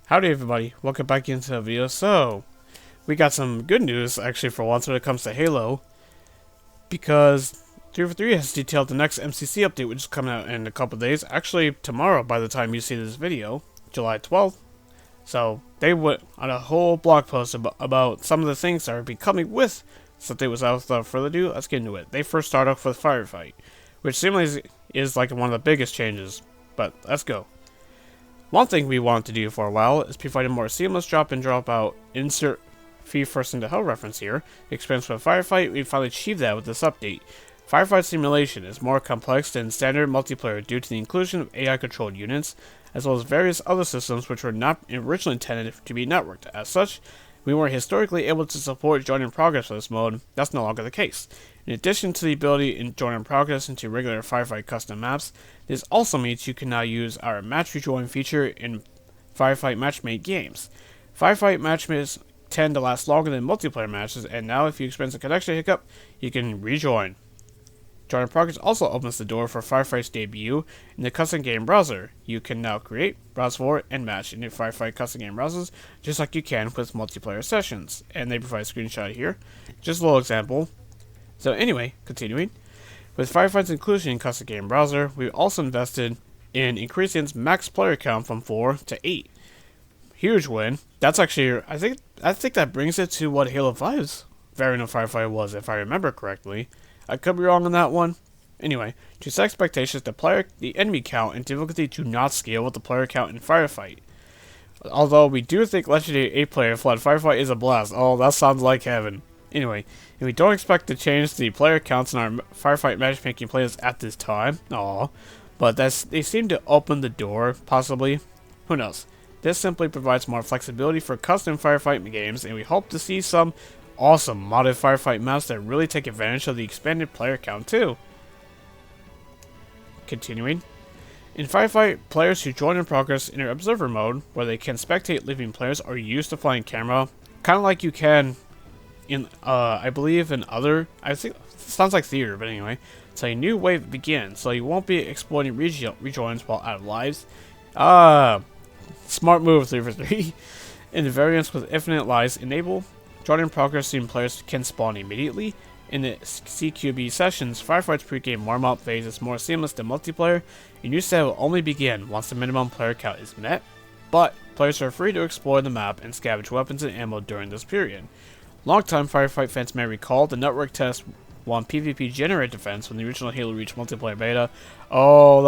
Howdy everybody, welcome back into the video. So, we got some good news actually for once when it comes to Halo, because 343 has detailed the next MCC update, which is coming out in a couple of days, actually tomorrow by the time you see this video, July 12th. So, they went on a whole blog post about some of the things that are becoming with something. Without further ado, let's get into it. They first start off with Firefight, which seemingly is like one of the biggest changes, but let's go. One thing we wanted to do for a while is provide a more seamless drop in drop out insert Fee First into Hell reference here. The experience with Firefight, we finally achieved that with this update. Firefight simulation is more complex than standard multiplayer due to the inclusion of AI controlled units, as well as various other systems which were not originally intended to be networked. As such, we were historically able to support join in progress for this mode. That's no longer the case. In addition to the ability in join in progress into regular Firefight custom maps, this also means you can now use our match rejoin feature in Firefight matchmade games. Firefight matches tend to last longer than multiplayer matches, and now if you experience a connection hiccup, you can rejoin. Join in progress also opens the door for Firefight's debut in the custom game browser. You can now create, browse for, and match in the Firefight custom game browsers just like you can with multiplayer sessions. And they provide a screenshot here. Just a little example. So anyway, continuing. With Firefight's inclusion in custom game browser, we also invested in increasing its max player count from 4 to 8. Huge win. That's actually, I think that brings it to what Halo 5's variant of Firefight was, if I remember correctly. I could be wrong on that one. Anyway, to set expectations, the enemy count and difficulty do not scale with the player count in Firefight. Although we do think Legendary 8-player flood Firefight is a blast. Oh, that sounds like heaven. Anyway, and we don't expect to change the player counts in our Firefight matchmaking playlists at this time. Aww. But they seem to open the door, possibly. Who knows? This simply provides more flexibility for custom Firefight games, and we hope to see some awesome modded Firefight maps that really take advantage of the expanded player count too. Continuing. In Firefight, players who join in progress enter observer mode, where they can spectate living players or use the flying camera, kind of like you can in, I believe in other, I think, it sounds like theater, but anyway. So a new wave begins, so you won't be exploiting rejoins while out of lives. Smart move 343. In the variants with infinite lives enable, join in progress team players can spawn immediately. In the CQB sessions, Firefight's pregame warm-up phase is more seamless than multiplayer, and new set will only begin once the minimum player count is met, but players are free to explore the map and scavenge weapons and ammo during this period. Longtime Firefight fans may recall the network test won PvP generate defense when the original Halo Reach multiplayer beta. Oh,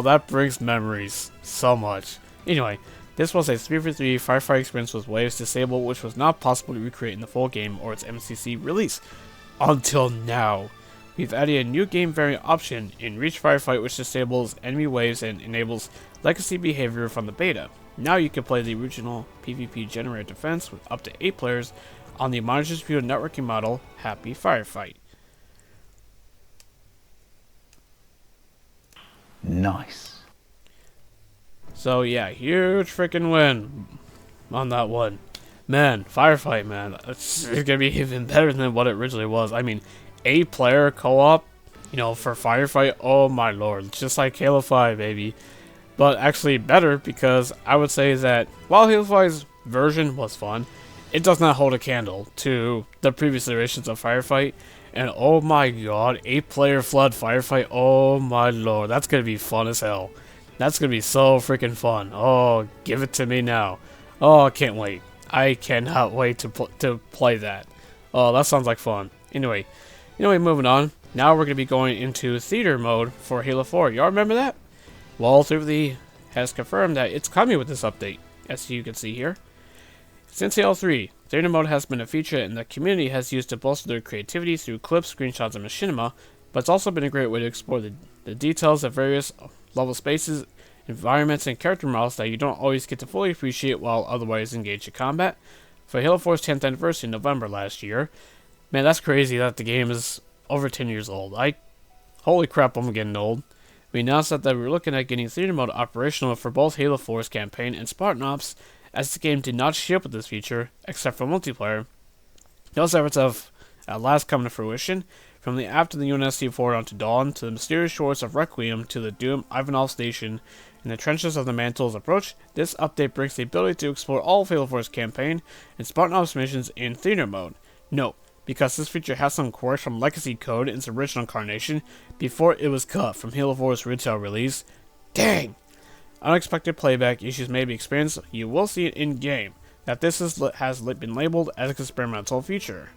that brings memories so much. Anyway, this was a 3v3 Firefight experience with waves disabled, which was not possible to recreate in the full game or its MCC release. Until now. We've added a new game variant option in Reach Firefight which disables enemy waves and enables legacy behavior from the beta. Now you can play the original PvP generate defense with up to 8 players on the mono-distributed networking model, Happy Firefight. Nice. So yeah, huge freaking win on that one. Man, Firefight, man, it's gonna be even better than what it originally was. I mean, 8-player co-op, you know, for Firefight, oh my lord, just like Halo 5, baby. But actually better, because I would say that while Halo 5's version was fun, it does not hold a candle to the previous iterations of Firefight. And oh my god, 8-player flood Firefight, oh my lord, that's gonna be fun as hell. That's gonna be so freaking fun. Oh, give it to me now. Oh, I can't wait. I cannot wait to play that. Oh, that sounds like fun. Anyway, moving on. Now we're gonna be going into theater mode for Halo 4. Y'all remember that? Well, 343 has confirmed that it's coming with this update, as you can see here. Since Halo 3, theater mode has been a feature and the community has used to bolster their creativity through clips, screenshots, and machinima, but it's also been a great way to explore the details of various level spaces, environments, and character models that you don't always get to fully appreciate while otherwise engaged in combat. For Halo 4's 10th anniversary in November last year, man, that's crazy that the game is over 10 years old. Holy crap, I'm getting old. We announced that we were looking at getting theater mode operational for both Halo 4's campaign and Spartan Ops, as the game did not ship with this feature, except for multiplayer. Those efforts have at last come to fruition. From the after the UNSC forward onto Dawn, to the mysterious shores of Requiem, to the Doom Ivanov Station, In the trenches of the Mantle's approach, this update brings the ability to explore all of Halo 4's campaign and Spartan Ops missions in theater mode. Note, because this feature has some quirks from legacy code in its original incarnation before it was cut from Halo 4's retail release. Dang! Unexpected playback issues may be experienced. You will see it in-game that this has been labeled as an experimental feature.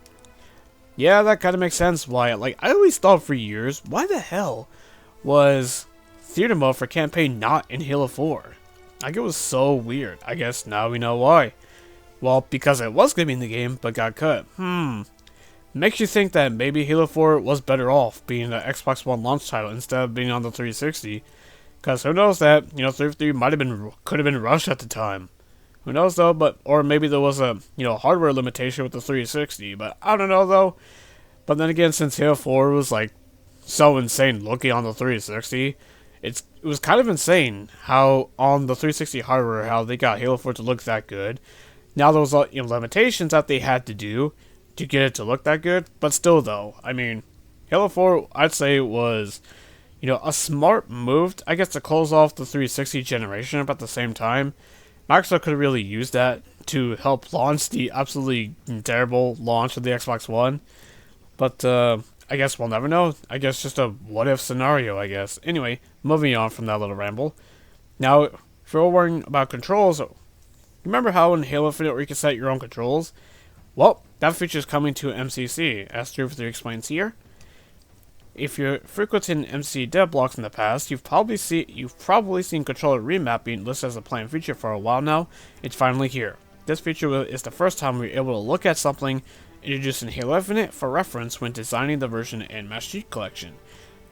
Yeah, that kind of makes sense why, I always thought for years, why the hell was theater mode for campaign not in Halo 4? It was so weird. I guess now we know why. Well, because it was going to be in the game, but got cut. Makes you think that maybe Halo 4 was better off being an Xbox One launch title instead of being on the 360. Because who knows that, 353 could have been rushed at the time. Who knows though, or maybe there was a, hardware limitation with the 360, but I don't know though. But then again, since Halo 4 was so insane looking on the 360, it was kind of insane how on the 360 hardware, how they got Halo 4 to look that good. Now there was limitations that they had to do to get it to look that good, but still though, Halo 4 I'd say was, a smart move, I guess, to close off the 360 generation, but at the same time, Microsoft could have really used that to help launch the absolutely terrible launch of the Xbox One. But, I guess we'll never know. I guess just a what-if scenario, I guess. Anyway, moving on from that little ramble. Now, if you're worrying about controls, remember how in Halo Infinite you can set your own controls? Well, that feature is coming to MCC, as 343 explains here. If you're frequenting MC dev blocks in the past, you've probably seen controller remapping listed as a planned feature for a while now. It's finally here. This feature is the first time we're able to look at something introduced in Halo Infinite for reference when designing the version in Master Chief Collection.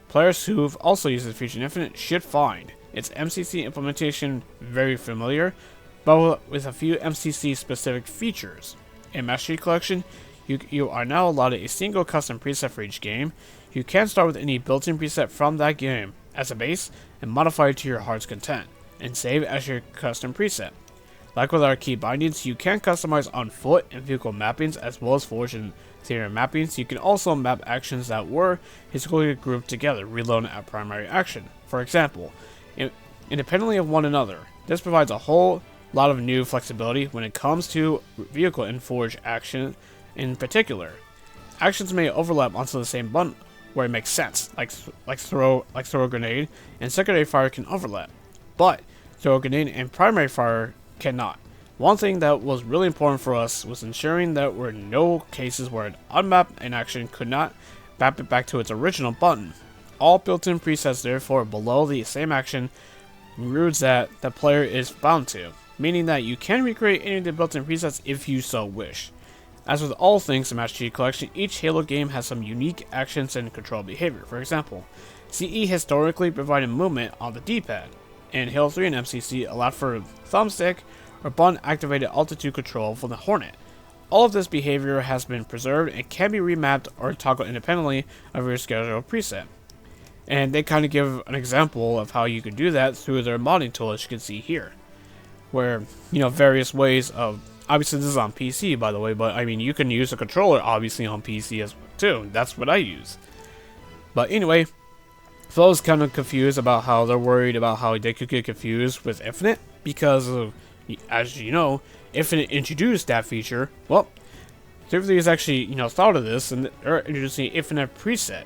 Players who've also used this feature in Infinite should find its MCC implementation very familiar, but with a few MCC specific features. In Master Chief Collection, you are now allowed a single custom preset for each game. You can start with any built-in preset from that game as a base and modify it to your heart's content, and save as your custom preset. Like with our key bindings, you can customize on foot and vehicle mappings as well as forge and theater mappings. You can also map actions that were historically grouped together, reloading at primary action. For example, independently of one another. This provides a whole lot of new flexibility when it comes to vehicle and forge action in particular. Actions may overlap onto the same button where it makes sense, like throw a grenade, and secondary fire can overlap, but throw a grenade and primary fire cannot. One thing that was really important for us was ensuring that there were no cases where an unmapped an action could not map it back to its original button. All built-in presets therefore below the same action routes that the player is bound to, meaning that you can recreate any of the built-in presets if you so wish. As with all things in Master Chief Collection, each Halo game has some unique actions and control behavior. For example, CE historically provided movement on the D-pad, and Halo 3 and MCC allowed for thumbstick or button-activated altitude control for the Hornet. All of this behavior has been preserved and can be remapped or toggled independently of your scheduled preset. And they kind of give an example of how you can do that through their modding tool, as you can see here, where, various ways of. Obviously, this is on PC, by the way, but you can use a controller, obviously, on PC as well, too. That's what I use. But anyway, for those kind of confused about how they're worried about how they could get confused with Infinite, because of, as you know, Infinite introduced that feature. Well, 343 has actually, thought of this, and they're introducing Infinite preset,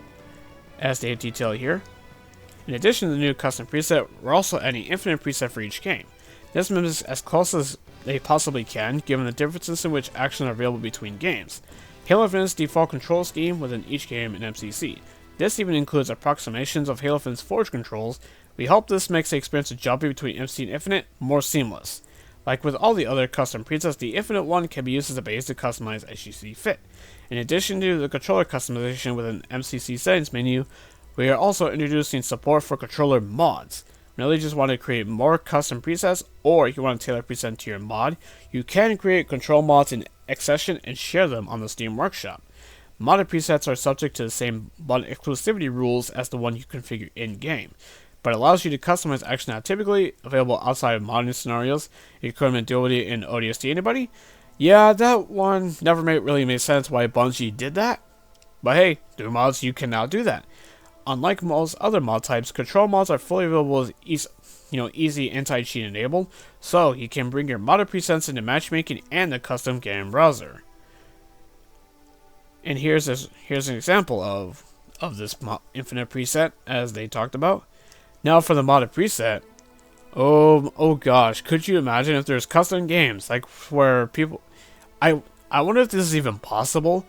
as they detail here. In addition to the new custom preset, we're also adding Infinite preset for each game. This mimics as close as they possibly can, given the differences in which actions are available between games. Halo Infinite's default control scheme within each game in MCC. This even includes approximations of Halo Infinite's Forge controls. We hope this makes the experience of jumping between MC and Infinite more seamless. Like with all the other custom presets, the Infinite one can be used as a base to customize as you see fit. In addition to the controller customization within MCC settings menu, we are also introducing support for controller mods. Whenever you just want to create more custom presets, or you want to tailor a preset to your mod, you can create control mods in Accession and share them on the Steam Workshop. Modded presets are subject to the same button exclusivity rules as the one you configure in-game, but allows you to customize actions that are typically available outside of modding scenarios. You couldn't do it in ODST. Anybody? Yeah, that one never really made sense why Bungie did that. But hey, through mods you can now do that. Unlike most other mod types, control mods are fully available as easy anti-cheat enabled, so you can bring your modded presets into matchmaking and the custom game browser. And here's an example of this infinite preset as they talked about. Now for the modded preset. Oh gosh, could you imagine if there's custom games like where people I wonder if this is even possible,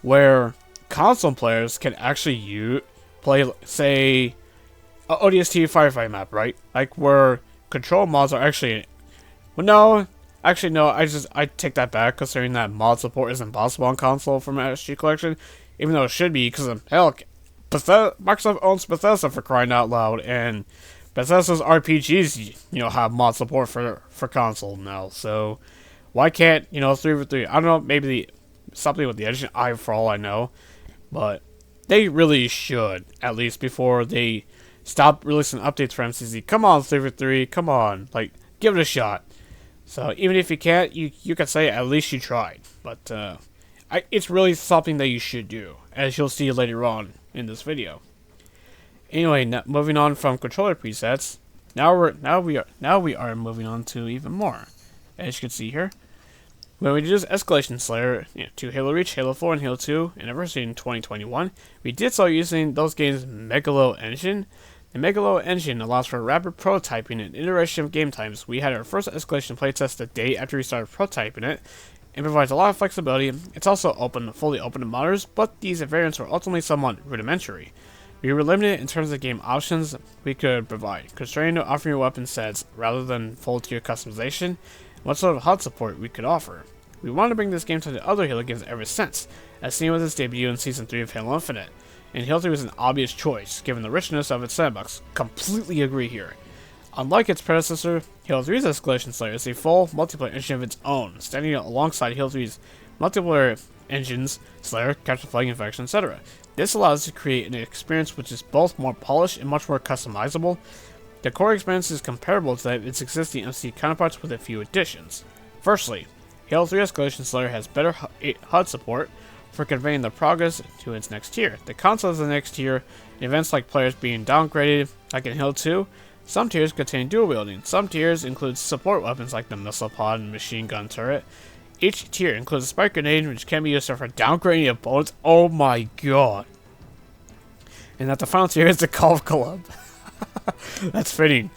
where console players can actually play, say, a ODST firefight map, right? Like where control mods are actually, well, no, actually no, I take that back, considering that mod support isn't possible on console for my SG collection, even though it should be, because hell, Microsoft owns Bethesda, for crying out loud, and Bethesda's RPGs, have mod support for console now, so why can't, 3v3, I don't know, maybe something with the engine, for all I know, but they really should, at least before they stop releasing updates for MCC. Come on, 3v3, come on, like, give it a shot. So, even if you can't, you can say at least you tried, but, it's really something that you should do, as you'll see later on in this video. Anyway, moving on from controller presets, now we are moving on to even more. As you can see here, when we introduced Escalation Slayer to Halo Reach, Halo 4, and Halo 2 Anniversary in 2021, we did so using those games' Megalo engine. The Megalo engine allows for rapid prototyping and iteration of game times. We had our first Escalation playtest the day after we started prototyping it, and provides a lot of flexibility. It's also fully open to modders, but these variants were ultimately somewhat rudimentary. We were limited in terms of game options we could provide, constraining to offering weapon sets rather than full tier customization, and what sort of HUD support we could offer. We wanted to bring this game to the other Halo games ever since, as seen with its debut in Season 3 of Halo Infinite, and Halo 3 was an obvious choice, given the richness of its sandbox. Completely agree here. Unlike its predecessor, Halo 3's Escalation Slayer is a full multiplayer engine of its own, standing alongside Halo 3's multiplayer engines, Slayer, Capture the Flag, Infection, etc. This allows us to create an experience which is both more polished and much more customizable. The core experience is comparable to its existing MC counterparts with a few additions. Firstly, Halo 3 Escalation Slayer has better HUD support for conveying the progress to its next tier. The concept of the next tier, events like players being downgraded, like in Halo 2, some tiers contain dual wielding. Some tiers include support weapons like the missile pod and machine gun turret. Each tier includes a spike grenade, which can be used for downgrading opponents. Oh my god. And that the final tier is the Golf Club. That's fitting.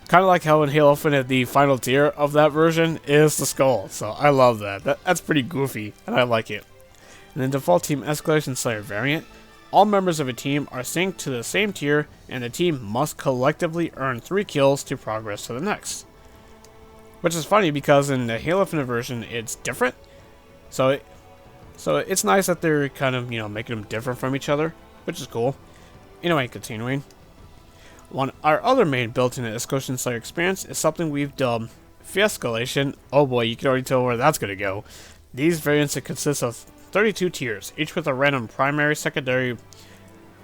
Kind of like how in Halo Infinite, the final tier of that version is the skull. So I love that. That's pretty goofy, and I like it. In the default Team Escalation Slayer variant, all members of a team are synced to the same tier, and the team must collectively earn 3 kills to progress to the next. Which is funny because in the Halo Infinite version, it's different. So it's nice that they're kind of, making them different from each other, which is cool. Anyway, continuing. Our other main built-in Escalation Slayer experience is something we've dubbed Fiescalation. Oh boy, you can already tell where that's gonna go. These variants consist of 32 tiers, each with a random primary, secondary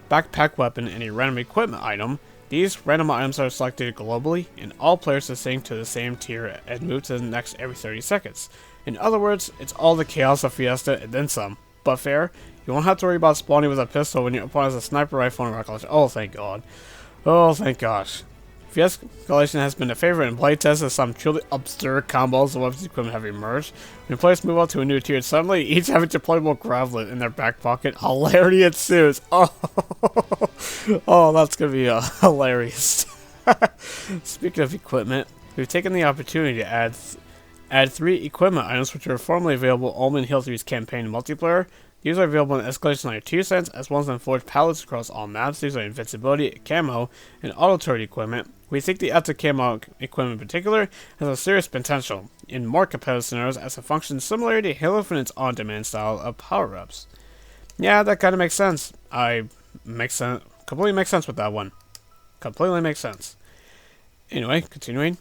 backpack weapon and a random equipment item. These random items are selected globally, and all players are synced to the same tier and move to the next every 30 seconds. In other words, it's all the chaos of Fiesta and then some. But fair, you won't have to worry about spawning with a pistol when your opponent has a sniper rifle and rocket launcher. Oh, thank god. Oh, thank gosh. Fiescalation has been a favorite in playtests as some truly absurd combos of weapons equipment have emerged. When players move up to a new tier, suddenly each have a deployable gravelet in their back pocket. Hilarity ensues. Oh, oh, that's gonna be hilarious. Speaking of equipment, we've taken the opportunity to add 3 equipment items which were formerly available only in Halo 3's campaign multiplayer. These are available in Escalation Slayer 2 sets, as well as in Forged palettes across all maps. These are invincibility, camo, and auto turret equipment. We think the Alta camo equipment in particular has a serious potential in more competitive scenarios as it functions similar to Halo Infinite's on-demand style of power-ups. Yeah, that kind of makes sense. Completely makes sense with that one. Completely makes sense. Anyway, continuing.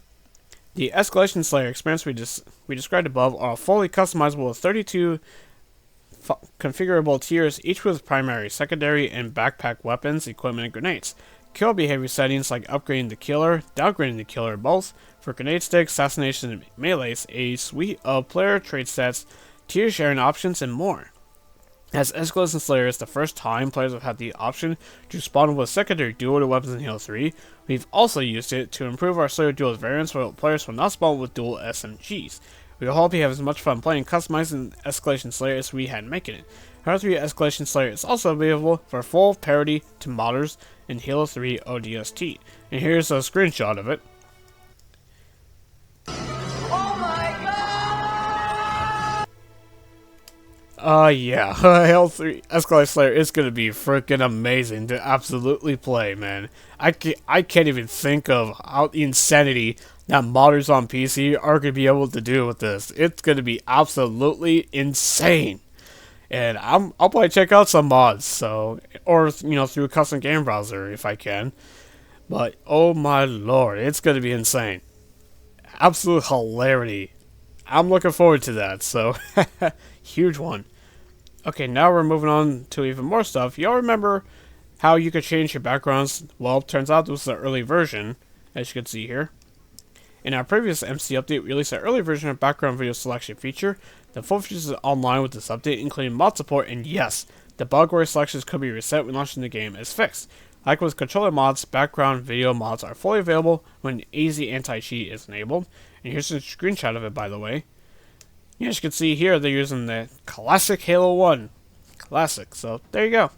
The Escalation Slayer experience we described above are fully customizable with 32 configurable tiers, each with primary, secondary, and backpack weapons, equipment, and grenades. Kill behavior settings like upgrading the killer, downgrading the killer, both for grenade sticks, assassination, and melees, a suite of player trait sets, tier sharing options, and more. As Escalation Slayer is the first time players have had the option to spawn with secondary dual weapons in Halo 3, we've also used it to improve our Slayer duels variants so players will not spawn with dual SMGs. We hope you have as much fun playing customizing Escalation Slayer as we had making it. Halo 3 Escalation Slayer is also available for full parity to modders in Halo 3 ODST. And here's a screenshot of it. Yeah, Halo 3 Escalation Slayer is gonna be freaking amazing to absolutely play, man. I can't even think of how the insanity that modders on PC are gonna be able to do with this. It's gonna be absolutely insane. And I'll probably check out some mods, so, or, through a custom game browser if I can. But, oh my lord, it's gonna be insane. Absolute hilarity. I'm looking forward to that, so, huge one. Okay, now we're moving on to even more stuff. Y'all remember how you could change your backgrounds? Well, turns out this was the early version, as you can see here. In our previous MC update, we released an early version of background video selection feature. The full features are online with this update, including mod support, and yes, the bug where selections could be reset when launching the game is fixed. Like with controller mods, background video mods are fully available when AZ anti-cheat is enabled. And here's a screenshot of it, by the way. As you can see here, they're using the classic Halo 1. Classic, so there you go.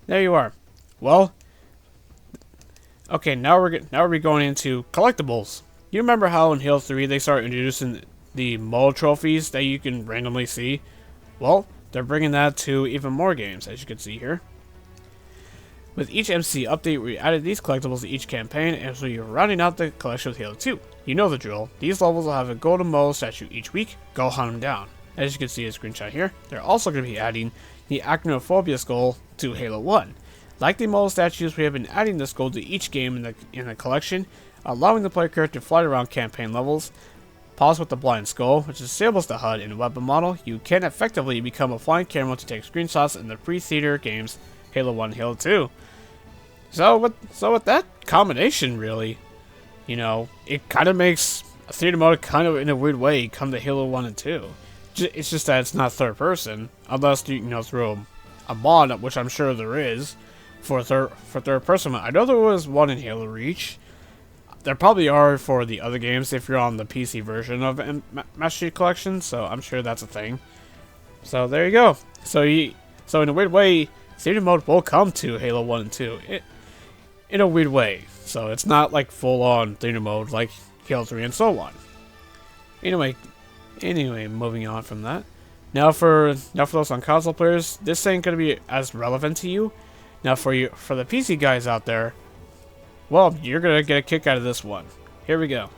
There you are. Well, okay, now we're going into collectibles. You remember how in Halo 3 they started introducing the mole trophies that you can randomly see? Well, they're bringing that to even more games, as you can see here. With each MC update, we added these collectibles to each campaign, and so you're rounding out the collection with Halo 2. You know the drill. These levels will have a golden mole statue each week. Go hunt them down. As you can see in the screenshot here, they're also going to be adding the Acrophobia skull to Halo 1. Like the mole statues, we have been adding this skull to each game in the collection, allowing the player character to fly around campaign levels. Pause with the blind skull, which disables the HUD in a weapon model. You can effectively become a flying camera to take screenshots in the pre-theater games Halo 1 and Halo 2. So with that combination, really, it kind of makes a theater mode kind of in a weird way come to Halo 1 and 2. It's just that it's not third person, unless you throw a mod, which I'm sure there is, for third person. I know there was one in Halo Reach. There probably are for the other games if you're on the PC version of Master Chief Collection, so I'm sure that's a thing. So there you go. So in a weird way, theater mode will come to Halo 1 and 2. In a weird way. So it's not like full-on theater mode like Halo 3 and so on. Anyway, moving on from that. Now for those on console players, this ain't gonna be as relevant to you. Now for the PC guys out there, well, you're gonna get a kick out of this one. Here we go.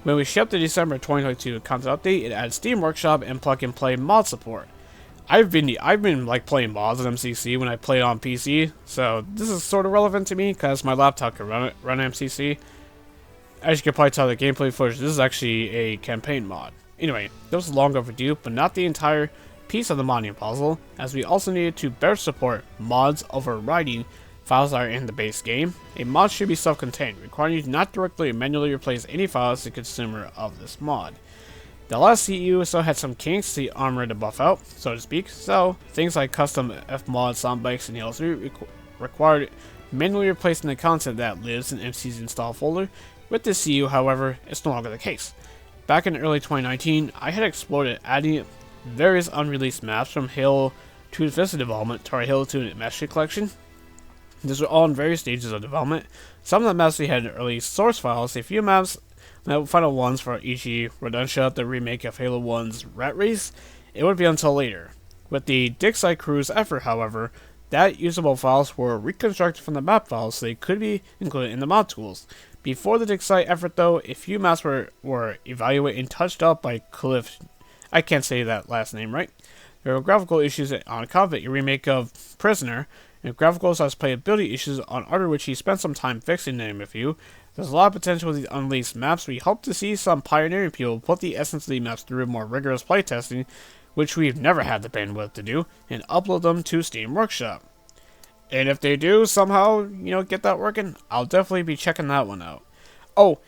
When we shipped the December 2022 content update, it added Steam Workshop and plug-and-play mod support. I've been like playing mods on MCC when I play on PC, so this is sort of relevant to me because my laptop can run MCC. As you can probably tell the gameplay footage, this is actually a campaign mod. Anyway, this was long overdue, but not the entire piece of the modding puzzle, as we also needed to better support mods overriding files that are in the base game. A mod should be self-contained, requiring you to not directly or manually replace any files as the consumer of this mod. The last CEU still had some kinks the armor to buff out, so to speak, so things like custom Fmod soundbites in Halo 3 required manually replacing the content that lives in MC's install folder. With this CEU, however, it's no longer the case. Back in early 2019, I had explored adding various unreleased maps from Halo 2's Vista development to our Halo 2 Master Chief Collection. These were all in various stages of development. Some of the maps we had in early source files, a few maps, the final ones for e.g. Rodentia, the remake of Halo 1's Rat Race, it would be until later. With the Dig-Site Crew's effort, however, that usable files were reconstructed from the map files so they could be included in the mod tools. Before the Dig-Site effort though, a few maps were evaluated and touched up by Cliff. I can't say that last name right. There were graphical issues on Convict, a remake of Prisoner, and graphical / playability issues on Ardor, which he spent some time fixing, to name a few. There's a lot of potential with these unreleased maps. We hope to see some pioneering people put the essence of the maps through more rigorous playtesting, which we've never had the bandwidth to do, and upload them to Steam Workshop. And if they do somehow, get that working, I'll definitely be checking that one out. Oh,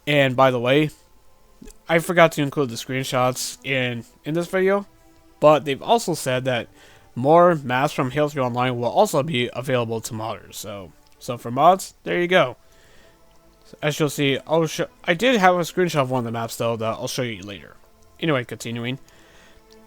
and by the way, I forgot to include the screenshots in this video, but they've also said that more maps from Halo 3 Online will also be available to modders. So for mods, there you go. So as you'll see, I did have a screenshot of one of the maps though that I'll show you later. Anyway, continuing.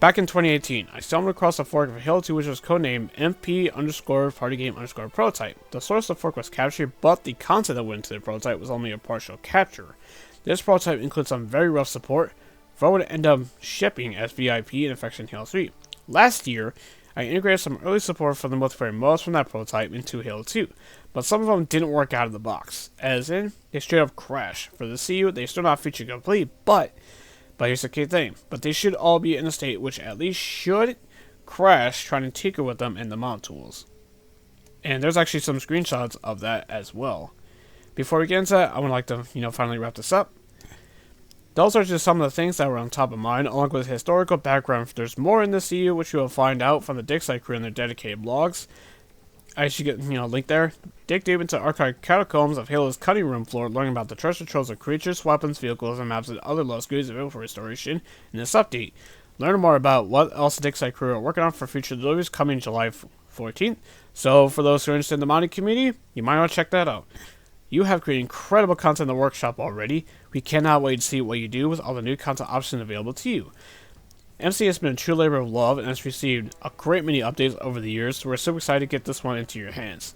Back in 2018, I stumbled across a fork of Halo 2 which was codenamed MP_partygame_prototype. The source of the fork was captured, but the content that went into the prototype was only a partial capture. This prototype includes some very rough support for what would end up shipping as VIP in Infection Halo 3. Last year, I integrated some early support for the multiplayer modes from that prototype into Halo 2, but some of them didn't work out of the box, as in, they straight up crashed. For the CU, they still not feature complete, but here's the key thing, but they should all be in a state which at least should crash trying to tinker with them in the mod tools. And there's actually some screenshots of that as well. Before we get into that, I would like to, finally wrap this up. Those are just some of the things that were on top of mind, along with historical background. There's more in the CU, which you will find out from the Digside crew in their dedicated blogs. I should get, a link there. Dig deep into archived catacombs of Halo's cutting room floor, learning about the treasure troves of creatures, weapons, vehicles, and maps and other lost goods available for restoration in this update. Learn more about what else the Digside crew are working on for future deliveries coming July 14th. So for those who are interested in the modding community, you might want to check that out. You have created incredible content in the workshop already. We cannot wait to see what you do with all the new content options available to you. MC has been a true labor of love and has received a great many updates over the years, so we're super excited to get this one into your hands.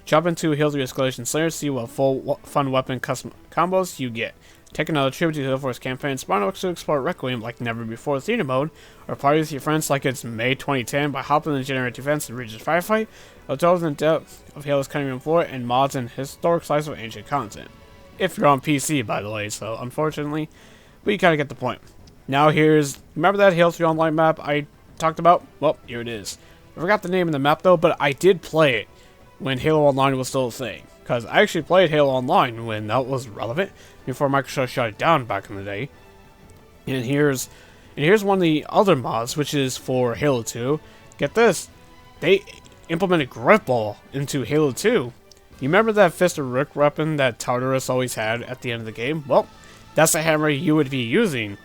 Jump into Halo 3 Escalation Slayer to see what full fun weapon custom combos you get. Take another trip to the Halo Force campaign, spawn up to explore Requiem like never before theater mode, or party with your friends like it's May 2010 by hopping in the generative events and Regis Firefight, or delve in depth of Halo's cutting room floor and mods and historic slice of ancient content. If you're on PC, by the way, so unfortunately, but you kind of get the point. Now remember that Halo 3 Online map I talked about? Well, here it is. I forgot the name of the map though, but I did play it when Halo Online was still a thing. Because I actually played Halo Online when that was relevant, before Microsoft shut it down back in the day. And here's one of the other mods, which is for Halo 2. Get this, they implemented Gripball into Halo 2. You remember that Fist of Rick weapon that Tartarus always had at the end of the game? Well, that's the hammer you would be using.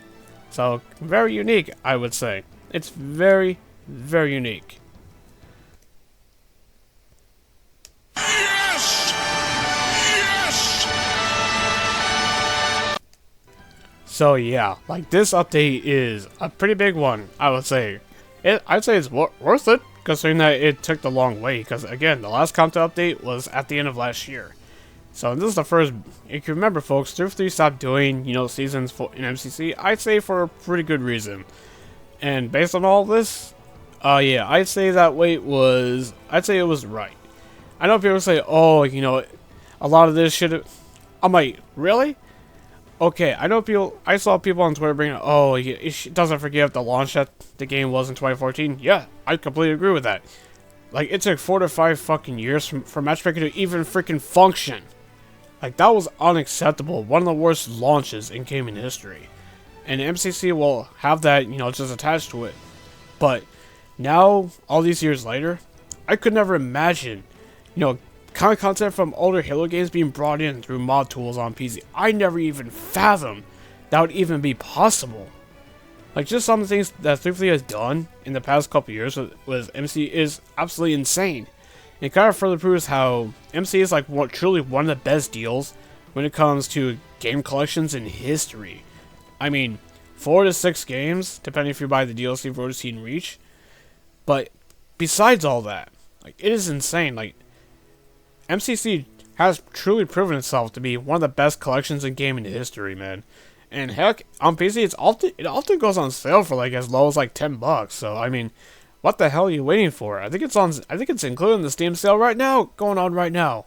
So, very unique, I would say. It's very, very unique. Yes! Yes! So yeah, like this update is a pretty big one, I would say. I'd say it's worth it, considering that it took the long way, because again, the last content update was at the end of last year. So this is the first, if you remember folks, 343 stopped doing, seasons in MCC, I'd say for a pretty good reason. And based on all this, yeah, I'd say it was right. I know people say, oh, a lot of this should have, I'm like, really? Okay, I saw people on Twitter bringing up, oh, it doesn't forgive the launch that the game was in 2014. Yeah, I completely agree with that. Like, it took 4 to 5 fucking years for Matchmaker to even freaking function. Like, that was unacceptable. One of the worst launches in gaming history. And MCC will have that, just attached to it. But now, all these years later, I could never imagine, kind of content from older Halo games being brought in through mod tools on PC. I never even fathomed that would even be possible. Like, just some of the things that 343 has done in the past couple years with MC is absolutely insane. It kind of further proves how MC is like truly one of the best deals when it comes to game collections in history. I mean, 4 to 6 games, depending if you buy the DLC for Odyssey and Reach. But besides all that, like, it is insane. Like, MCC has truly proven itself to be one of the best collections in gaming history, man. And heck, on PC, it often goes on sale for like as low as like $10. So I mean, what the hell are you waiting for? I think it's included in the Steam sale right now, going on right now.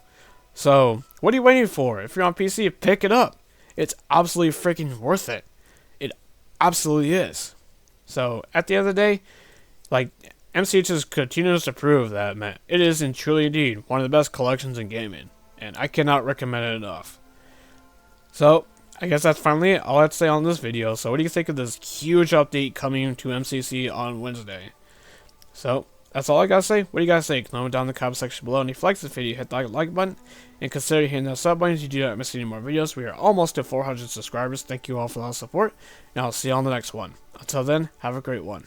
So what are you waiting for? If you're on PC, pick it up. It's absolutely freaking worth it. It absolutely is. So at the end of the day, like, MC just continues to prove that, man, it is truly indeed one of the best collections in gaming, and I cannot recommend it enough. So I guess that's finally all I have to say on this video. So what do you think of this huge update coming to MCC on Wednesday? So that's all I gotta say. What do you guys think? Comment down in the comment section below. And if you like this video, hit the like button. And consider hitting that sub button if you do not miss any more videos. We are almost to 400 subscribers. Thank you all for the support. And I'll see you on the next one. Until then, have a great one.